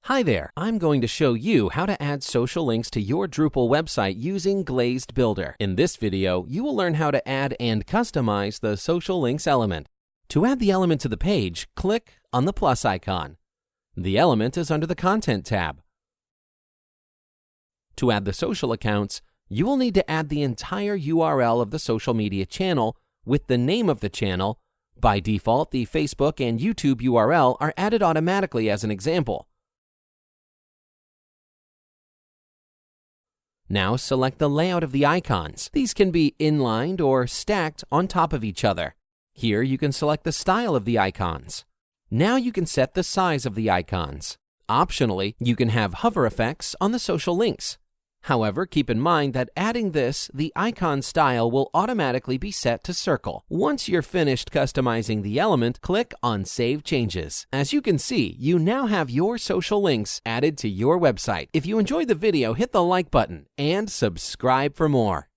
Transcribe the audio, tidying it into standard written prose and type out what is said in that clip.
Hi there, I'm going to show you how to add social links to your Drupal website using Glazed Builder. In this video, you will learn how to add and customize the social links element. To add the element to the page, click on the plus icon. The element is under the Content tab. To add the social accounts, you will need to add the entire URL of the social media channel with the name of the channel. By default, the Facebook and YouTube URL are added automatically as an example. Now select the layout of the icons. These can be inlined or stacked on top of each other. Here you can select the style of the icons. Now you can set the size of the icons. Optionally, you can have hover effects on the social links. However, keep in mind that adding this, the icon style will automatically be set to circle. Once you're finished customizing the element, click on Save Changes. As you can see, you now have your social links added to your website. If you enjoyed the video, hit the like button and subscribe for more.